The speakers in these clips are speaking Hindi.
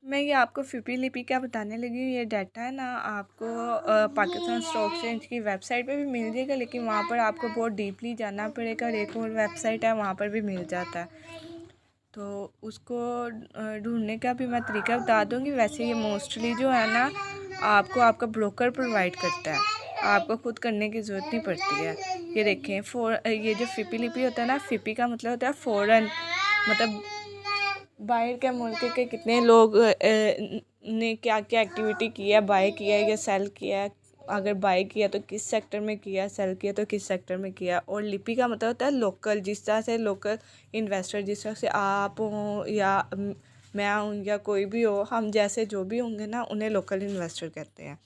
मैं ये आपको फ़िपी लिपि क्या बताने लगी हूँ। ये डाटा है ना आपको पाकिस्तान स्टॉक एक्सचेंज की वेबसाइट पे भी मिल जाएगा, लेकिन वहाँ पर आपको बहुत डीपली जाना पड़ेगा और एक और वेबसाइट है वहाँ पर भी मिल जाता है। तो उसको ढूंढने का भी मैं तरीका बता दूँगी। वैसे ये मोस्टली जो है ना आपको आपका ब्रोकर प्रोवाइड करता है, आपको खुद करने की ज़रूरत नहीं पड़ती है। ये देखें ये जो फ़िपी लिपि होता है ना, फ़िपी का मतलब होता है फ़ॉरेन, मतलब बाहर के मुल्क के कितने लोग ने क्या क्या एक्टिविटी किया, बाय किया या सेल किया, अगर बाय किया तो किस सेक्टर में किया, सेल किया तो किस सेक्टर में किया। और लिपि का मतलब होता है लोकल, जिस तरह से लोकल इन्वेस्टर, जिस तरह से आप हों या मैं हूँ या कोई भी हो, हम जैसे जो भी होंगे ना उन्हें लोकल इन्वेस्टर कहते हैं।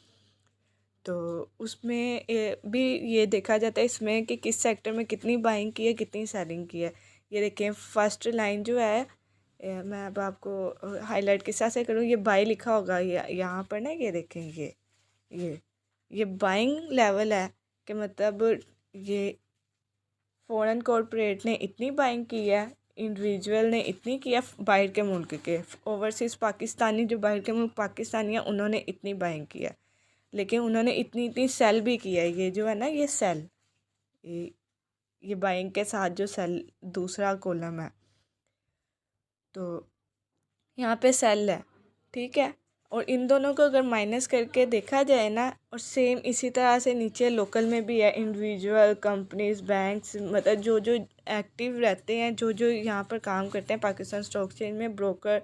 तो उसमें भी ये देखा जाता है इसमें कि किस सेक्टर में कितनी बाइंग की है, कितनी सेलिंग की है। ये देखें फर्स्ट लाइन जो है, मैं अब आपको हाईलाइट किस तरह से करूँ, ये बाई लिखा होगा यहाँ पर ना, ये देखें ये ये बाइंग लेवल है कि मतलब ये फॉरेन कॉरपोरेट ने इतनी बाइंग की है, इंडिविजुअल ने इतनी किया, बाहर के मुल्क के ओवरसीज़ पाकिस्तानी जो बाहर के मुल्क पाकिस्तानी हैं उन्होंने इतनी बाइंग किया, लेकिन उन्होंने इतनी इतनी सेल भी किया है। ये जो है ना ये सेल, ये ये बाइंग के साथ जो सेल दूसरा कॉलम है, तो यहाँ पे सेल है, ठीक है। और इन दोनों को अगर माइनस करके देखा जाए ना, और सेम इसी तरह से नीचे लोकल में भी है, इंडिविजुअल, कंपनीज, बैंक्स, मतलब जो जो एक्टिव रहते हैं, जो जो यहाँ पर काम करते हैं पाकिस्तान स्टॉक एक्सचेंज में, ब्रोकर,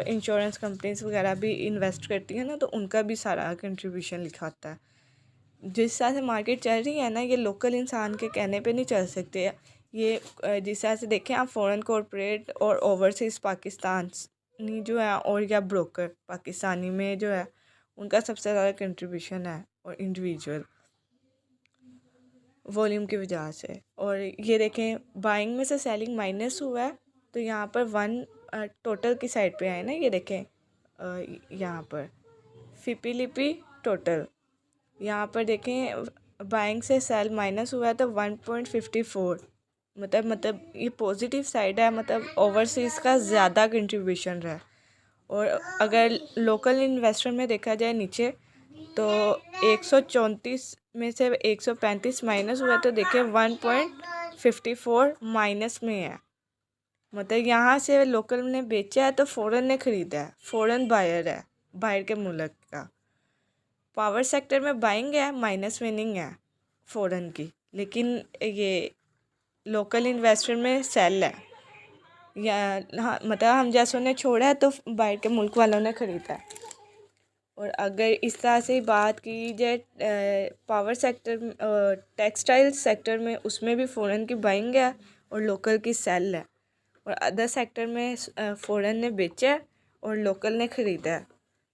इंश्योरेंस कंपनीज वगैरह भी इन्वेस्ट करती हैं ना, तो उनका भी सारा कंट्रीब्यूशन लिखा होता है। जिस तरह से मार्केट चल रही है ना, ये लोकल इंसान के कहने पे नहीं चल सकते। ये जिस तरह से देखें आप, फॉरेन कॉरपोरेट और ओवरसीज़ पाकिस्तानी जो है और या ब्रोकर पाकिस्तानी में जो है उनका सबसे ज़्यादा कंट्रीब्यूशन है, और इंडिविजुअल वॉल्यूम की वजह से। और ये देखें बाइंग में से सेलिंग माइनस हुआ है, तो यहाँ पर वन टोटल की साइड पे आए ना, ये देखें यहाँ पर फ़िपी लिपि टोटल, यहाँ पर देखें बाइंग से सेल माइनस हुआ है तो 1.54, मतलब ये पॉजिटिव साइड है, मतलब ओवरसीज़ का ज़्यादा कंट्रीब्यूशन रहा है। और अगर लोकल इन्वेस्टर में देखा जाए नीचे, तो 134 में से 135 माइनस हुआ, तो देखिए 1.54 माइनस में है। मतलब यहाँ से लोकल ने बेचा है तो फ़ॉरेन ने ख़रीदा है, फ़ॉरेन बायर है बाहर के मुल्क का। पावर सेक्टर में बाइंग है, माइनस विनिंग है फ़ॉरेन की, लेकिन ये लोकल इन्वेस्टर में सेल है, या हाँ मतलब हम जैसों ने छोड़ा है तो बाहर के मुल्क वालों ने ख़रीदा है। और अगर इस तरह से बात की जाए पावर सेक्टर, टेक्सटाइल सेक्टर में, उसमें भी फ़ॉरेन की बाइंग है और लोकल की सेल है। और अदर सेक्टर में फ़ॉरेन ने बेचा है और लोकल ने ख़रीदा है।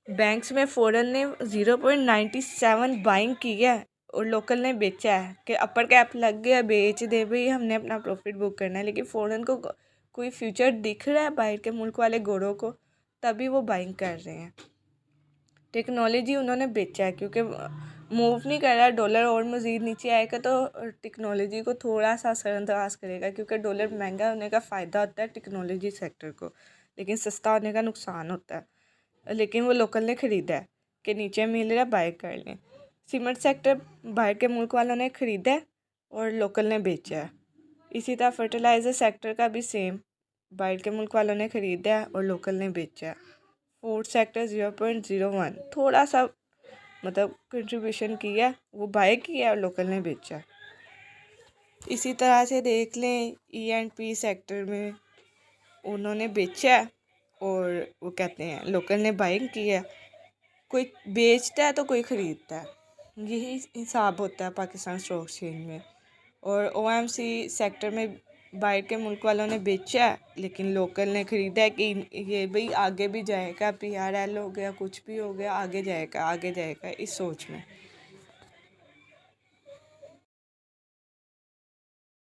बैंक्स में फ़ॉरेन ने 0.97 बाइंग की है और लोकल ने बेचा है कि अपर कैप लग गया, बेच दे भाई, हमने अपना प्रॉफिट बुक करना है। लेकिन फ़ॉरेन को कोई फ्यूचर दिख रहा है बाहर के मुल्क वाले गोरों को, तभी वो बाइंग कर रहे हैं। टेक्नोलॉजी उन्होंने बेचा है क्योंकि मूव नहीं कर रहा डॉलर, और मज़ीद नीचे आएगा तो टेक्नोलॉजी को थोड़ा सा असरअंदाज करेगा, क्योंकि डॉलर महंगा होने का फ़ायदा होता है टेक्नोलॉजी सेक्टर को, लेकिन सस्ता होने का नुकसान होता है। लेकिन वो लोकल ने ख़रीदा है कि नीचे मिल रहा, बाय कर लें। सीमेंट सेक्टर बाहर के मुल्क वालों ने ख़रीदा है और लोकल ने बेचा है। इसी तरह फर्टिलाइज़र सेक्टर का भी सेम, बाहर के मुल्क वालों ने ख़रीदा है और लोकल ने बेचा है। फूड सेक्टर 0.01 थोड़ा सा मतलब कंट्रीब्यूशन किया, वो बाय किया और लोकल ने बेचा। इसी तरह से देख लें E&P सेक्टर में उन्होंने बेचा और वो कहते हैं लोकल ने बाइंग किया। कोई बेचता है तो कोई ख़रीदता है, यही हिसाब होता है पाकिस्तान स्टॉक एक्सचेंज में। और OMC सेक्टर में बाहर के मुल्क वालों ने बेचा है, लेकिन लोकल ने ख़रीदा है कि ये भाई आगे भी जाएगा, PRL हो गया, कुछ भी हो गया, आगे जाएगा इस सोच में।